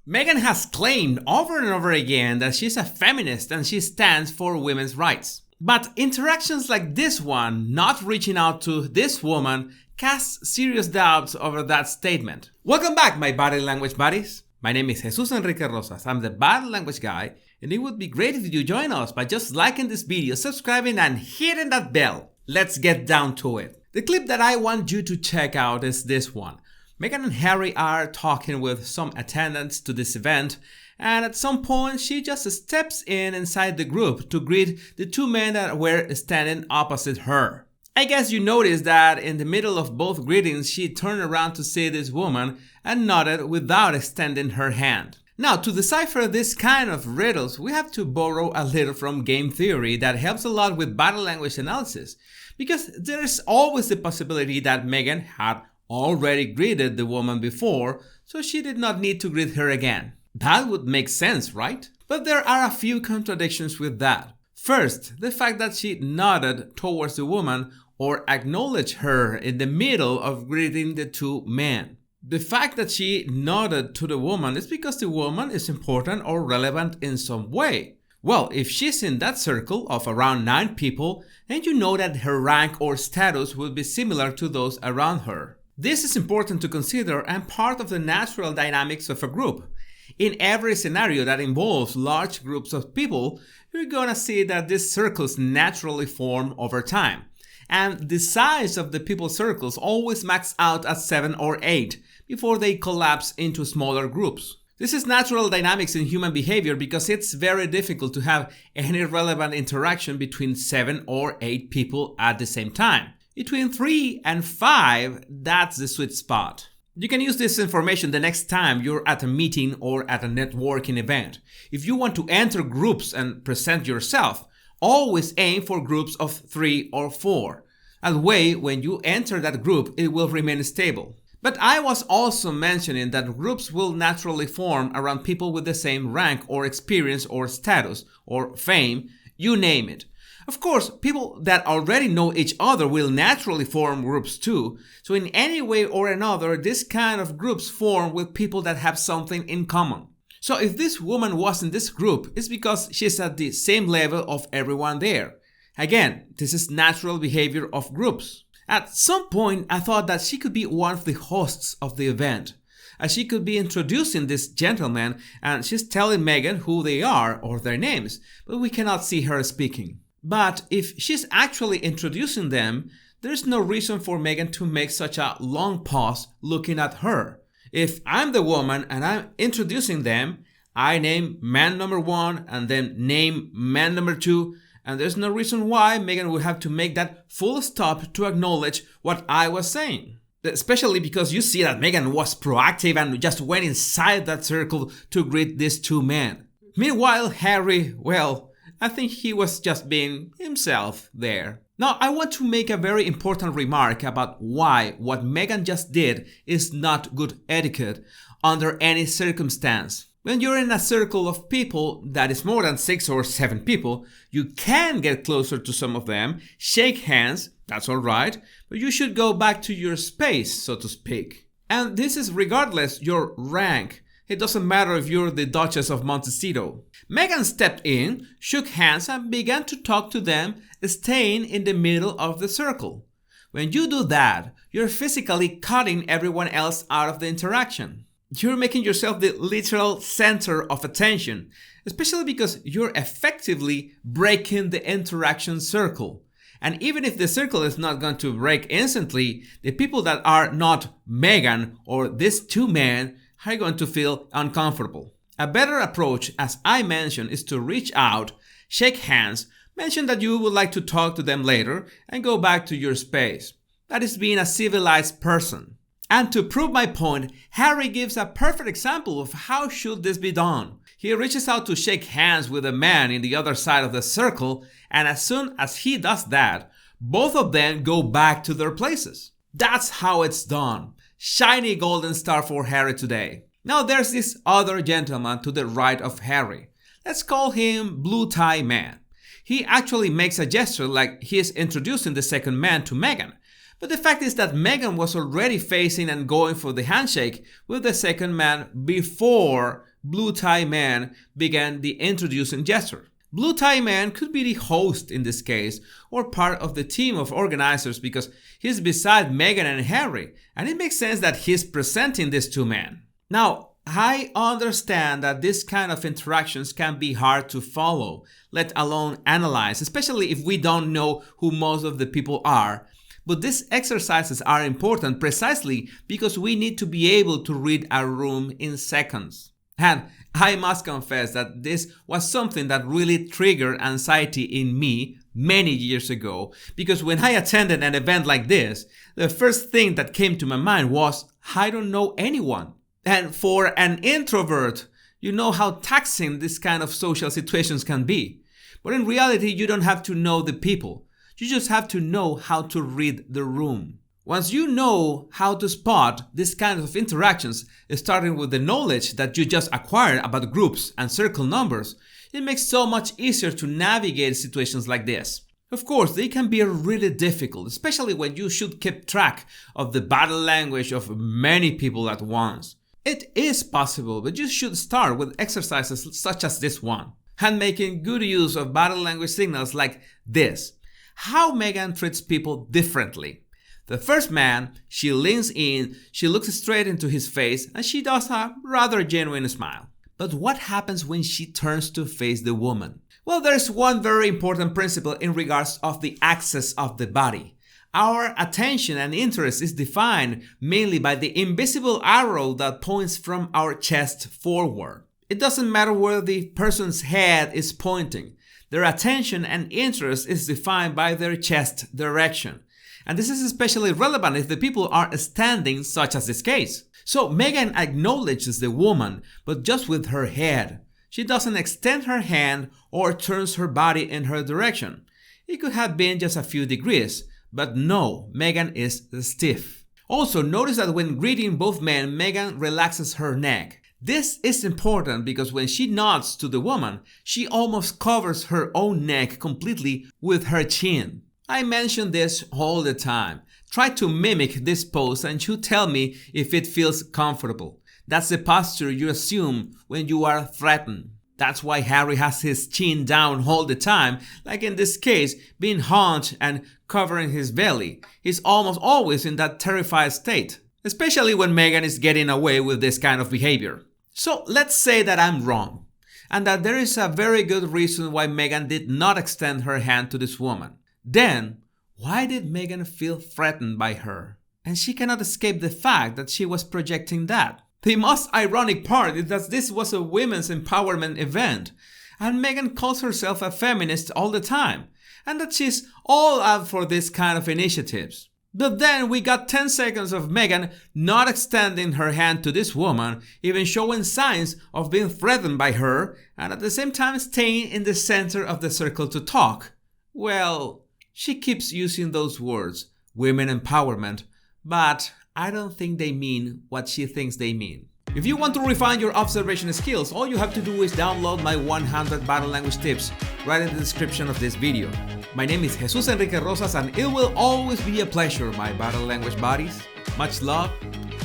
Meghan has claimed over and over again that she's a feminist and she stands for women's rights. But interactions like this one, not reaching out to this woman, casts serious doubts over that statement. Welcome back, my body language buddies. My name is Jesus Enrique Rosas. I'm the body language guy, and it would be great if you join us by just liking this video, subscribing, and hitting that bell. Let's get down to it. The clip that I want you to check out is this one. Meghan and Harry are talking with some attendants to this event, and at some point she just steps inside the group to greet the two men that were standing opposite her. I guess you noticed that in the middle of both greetings she turned around to see this woman and nodded without extending her hand. Now, to decipher this kind of riddles, we have to borrow a little from game theory that helps a lot with body language analysis, because there is always the possibility that Meghan had already greeted the woman before, so she did not need to greet her again. That would make sense, right? But there are a few contradictions with that. First, the fact that she nodded towards the woman or acknowledged her in the middle of greeting the two men. The fact that she nodded to the woman is because the woman is important or relevant in some way. Well, if she's in that circle of around 9 people, then you know that her rank or status will be similar to those around her. This is important to consider and part of the natural dynamics of a group. In every scenario that involves large groups of people, you're gonna see that these circles naturally form over time. And the size of the people circles always max out at 7 or 8 before they collapse into smaller groups. This is natural dynamics in human behavior because it's very difficult to have any relevant interaction between 7 or 8 people at the same time. Between 3 and 5, that's the sweet spot. You can use this information the next time you're at a meeting or at a networking event. If you want to enter groups and present yourself, always aim for groups of 3 or 4. That way, when you enter that group, it will remain stable. But I was also mentioning that groups will naturally form around people with the same rank or experience or status or fame, you name it. Of course, people that already know each other will naturally form groups too, so in any way or another, this kind of groups form with people that have something in common. So if this woman was in this group, it's because she's at the same level of everyone there. Again, this is natural behavior of groups. At some point, I thought that she could be one of the hosts of the event, as she could be introducing this gentleman and she's telling Meghan who they are or their names, but we cannot see her speaking. But if she's actually introducing them, there's no reason for Meghan to make such a long pause looking at her. If I'm the woman and I'm introducing them, I name man number 1 and then name man number 2, and there's no reason why Meghan would have to make that full stop to acknowledge what I was saying. Especially because you see that Meghan was proactive and just went inside that circle to greet these two men. Meanwhile, Harry, well, I think he was just being himself there. Now, I want to make a very important remark about why what Meghan just did is not good etiquette under any circumstance. When you're in a circle of people that is more than 6 or 7 people, you can get closer to some of them, shake hands, that's alright, but you should go back to your space, so to speak. And this is regardless your rank. It doesn't matter if you're the Duchess of Montecito. Meghan stepped in, shook hands, and began to talk to them, staying in the middle of the circle. When you do that, you're physically cutting everyone else out of the interaction. You're making yourself the literal center of attention, especially because you're effectively breaking the interaction circle. And even if the circle is not going to break instantly, the people that are not Meghan or these two men are going to feel uncomfortable. A better approach, as I mentioned, is to reach out, shake hands, mention that you would like to talk to them later, and go back to your space. That is being a civilized person. And to prove my point, Harry gives a perfect example of how should this be done. He reaches out to shake hands with a man in the other side of the circle, and as soon as he does that, both of them go back to their places. That's how it's done. Shiny golden star for Harry today. Now there's this other gentleman to the right of Harry. Let's call him Blue Tie Man. He actually makes a gesture like he is introducing the second man to Meghan. But the fact is that Meghan was already facing and going for the handshake with the second man before blue tie man began the introducing gesture. Blue tie man could be the host in this case, or part of the team of organizers because he's beside Meghan and Harry, and it makes sense that he's presenting these two men. Now, I understand that this kind of interactions can be hard to follow, let alone analyze, especially if we don't know who most of the people are. But these exercises are important precisely because we need to be able to read a room in seconds. And I must confess that this was something that really triggered anxiety in me many years ago, because when I attended an event like this, the first thing that came to my mind was, I don't know anyone. And for an introvert, you know how taxing this kind of social situations can be. But in reality, you don't have to know the people. You just have to know how to read the room. Once you know how to spot these kinds of interactions, starting with the knowledge that you just acquired about groups and circle numbers, it makes so much easier to navigate situations like this. Of course, they can be really difficult, especially when you should keep track of the body language of many people at once. It is possible, but you should start with exercises such as this one, and making good use of body language signals like this. How Meghan treats people differently. The first man, she leans in, she looks straight into his face, and she does a rather genuine smile. But what happens when she turns to face the woman? Well, there's one very important principle in regards of the axis of the body. Our attention and interest is defined mainly by the invisible arrow that points from our chest forward. It doesn't matter where the person's head is pointing. Their attention and interest is defined by their chest direction. And this is especially relevant if the people are standing, such as this case. So Meghan acknowledges the woman, but just with her head. She doesn't extend her hand or turns her body in her direction. It could have been just a few degrees, but no, Meghan is stiff. Also, notice that when greeting both men, Meghan relaxes her neck. This is important because when she nods to the woman, she almost covers her own neck completely with her chin. I mention this all the time. Try to mimic this pose and you tell me if it feels comfortable. That's the posture you assume when you are threatened. That's why Harry has his chin down all the time, like in this case, being hunched and covering his belly. He's almost always in that terrified state, especially when Meghan is getting away with this kind of behavior. So let's say that I'm wrong, and that there is a very good reason why Meghan did not extend her hand to this woman. Then, why did Meghan feel threatened by her? And she cannot escape the fact that she was projecting that. The most ironic part is that this was a women's empowerment event, and Meghan calls herself a feminist all the time, and that she's all up for this kind of initiatives. But then we got 10 seconds of Meghan not extending her hand to this woman, even showing signs of being threatened by her, and at the same time staying in the center of the circle to talk. Well, she keeps using those words, women empowerment, but I don't think they mean what she thinks they mean. If you want to refine your observation skills, all you have to do is download my 100 body language tips right in the description of this video. My name is Jesus Enrique Rosas, and it will always be a pleasure, my body language buddies. Much love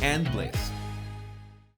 and bliss.